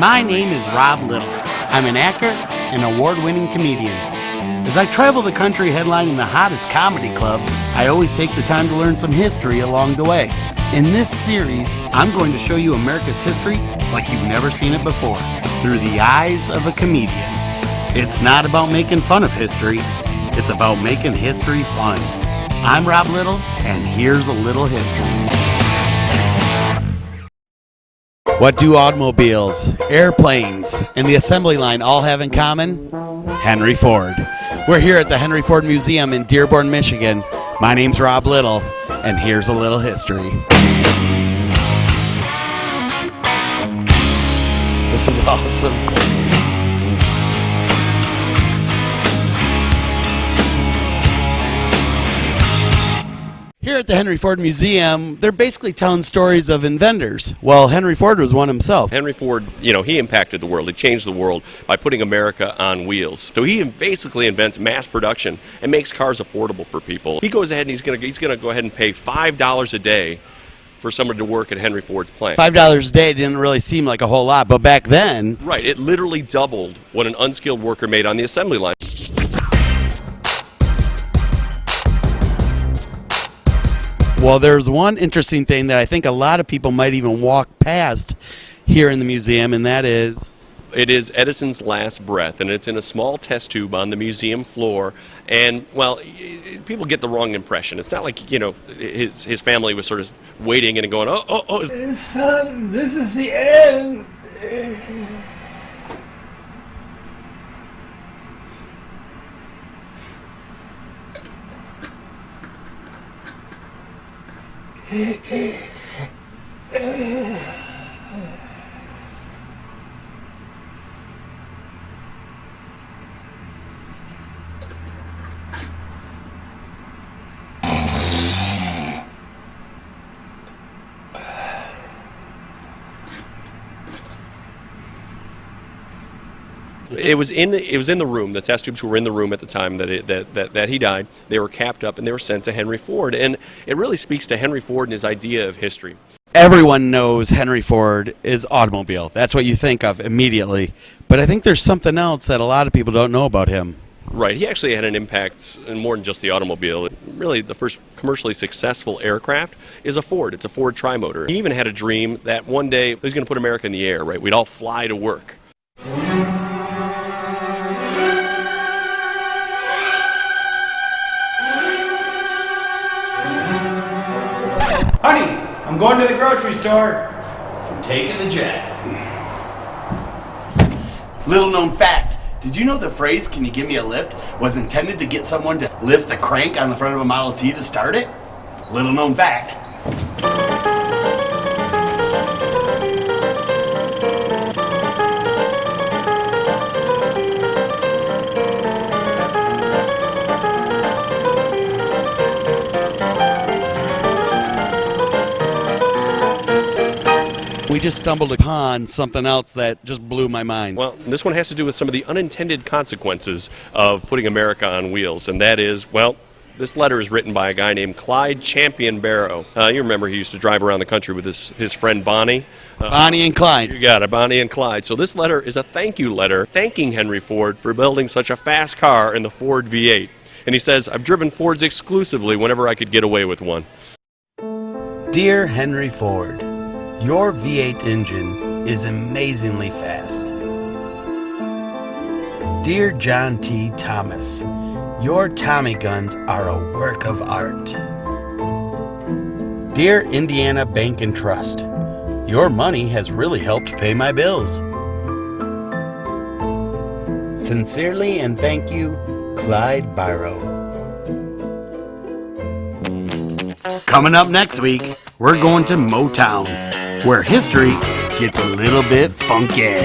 My name is Rob Little. I'm an actor and award-winning comedian. As I travel the country headlining the hottest comedy clubs, I always take the time to learn some history along the way. In this series, I'm going to show you America's history like you've never seen it before, through the eyes of a comedian. It's not about making fun of history, it's about making history fun. I'm Rob Little, and here's a little history. What do automobiles, airplanes, and the assembly line all have in common? Henry Ford. We're here at the Henry Ford Museum in Dearborn, Michigan. My name's Rob Little, and here's a little history. This is awesome. Here at the Henry Ford Museum, they're basically telling stories of inventors. Well, Henry Ford was one himself. Henry Ford, he impacted the world. He changed the world by putting America on wheels. So he basically invents mass production and makes cars affordable for people. He goes ahead and he's going to go ahead and pay $5 a day for someone to work at Henry Ford's plant. $5 a day didn't really seem like a whole lot, but back then... Right, it literally doubled what an unskilled worker made on the assembly line. Well, there's one interesting thing that I think a lot of people might even walk past here in the museum, and that is... It is Edison's last breath, and it's in a small test tube on the museum floor. And, well, people get the wrong impression. It's not like, his family was sort of waiting and going, oh. Son, this is the end. It was in the room. The test tubes were in the room at the time that he died. They were capped up and they were sent to Henry Ford. And it really speaks to Henry Ford and his idea of history. Everyone knows Henry Ford is automobile. That's what you think of immediately. But I think there's something else that a lot of people don't know about him. Right. He actually had an impact in more than just the automobile. Really, the first commercially successful aircraft is a Ford. It's a Ford trimotor. He even had a dream that one day he was going to put America in the air, right? We'd all fly to work. Honey, I'm going to the grocery store. I'm taking the jet. Little known fact, did you know the phrase, "Can you give me a lift," was intended to get someone to lift the crank on the front of a Model T to start it? Little known fact. We just stumbled upon something else that just blew my mind. Well, this one has to do with some of the unintended consequences of putting America on wheels, and that is, well, this letter is written by a guy named Clyde Champion Barrow. You remember he used to drive around the country with his friend Bonnie. Bonnie and Clyde. You got it, Bonnie and Clyde. So this letter is a thank you letter thanking Henry Ford for building such a fast car in the Ford V8. And he says, "I've driven Fords exclusively whenever I could get away with one." Dear Henry Ford, your V8 engine is amazingly fast. Dear John T. Thomas, your Tommy guns are a work of art. Dear Indiana Bank and Trust, your money has really helped pay my bills. Sincerely and thank you, Clyde Barrow. Coming up next week, we're going to Motown, where history gets a little bit funky.